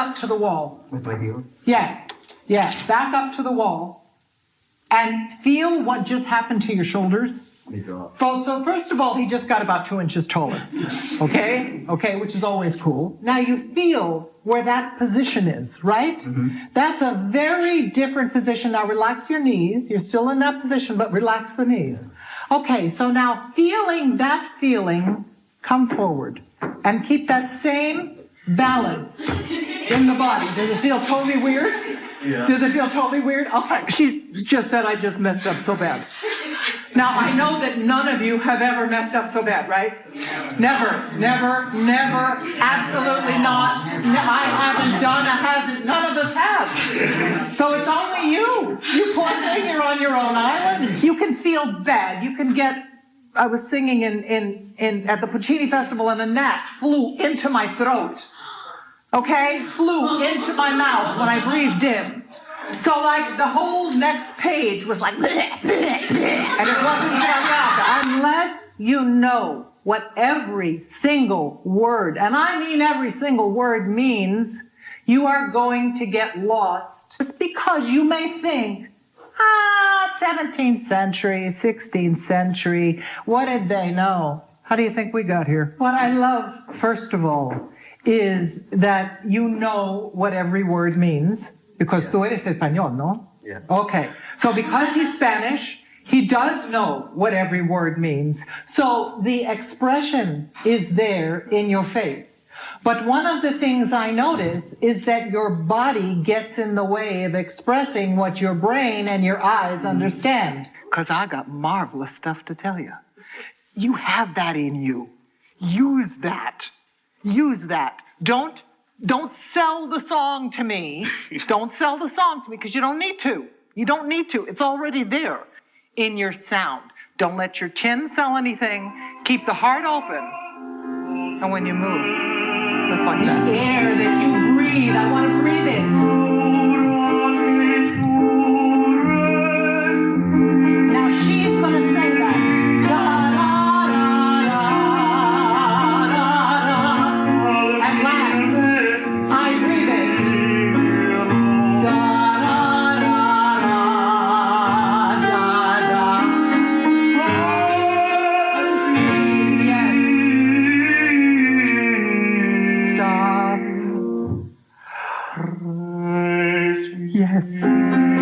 up to the wall. With my heels? Yeah, back up to the wall and feel what just happened to your shoulders. They drop. So first of all, he just got about 2 inches taller, okay, which is always cool. Now you feel where that position is, right? Mm-hmm. That's a very different position. Now relax your knees. You're still in that position, but relax the knees. Okay, so now feeling that feeling, come forward and keep that same balance in the body. Does it feel totally weird? Yeah. Does it feel totally weird? Okay, she just said I just messed up so bad. Now, I know that none of you have ever messed up so bad, right? Never, absolutely not. I haven't done, hasn't, none of us have. So it's only you. You poor thing, you're on your own island. You can feel bad. You can get, I was singing at the Puccini Festival and a gnat flew into my throat. Okay? Flew into my mouth when I breathed in. So like the whole next page was like, bleh, bleh, bleh, and it wasn't Mariaca. Unless you know what every single word, and I mean every single word means, you are going to get lost. It's because you may think, 17th century, 16th century, what did they know? How do you think we got here? What I love, first of all, is that you know what every word means. Because tú eres español, no? Yeah. Okay. So because he's Spanish, he does know what every word means. So the expression is there in your face. But one of the things I notice is that your body gets in the way of expressing what your brain and your eyes understand. Because I got marvelous stuff to tell you. You have that in you. Use that. Use that. Don't sell the song to me. Don't sell the song to me because you don't need to. You don't need to. It's already there in your sound. Don't let your chin sell anything. Keep the heart open. And when you move, just like that. The air that you breathe, I want to breathe it. Now she's going to say that. Yes.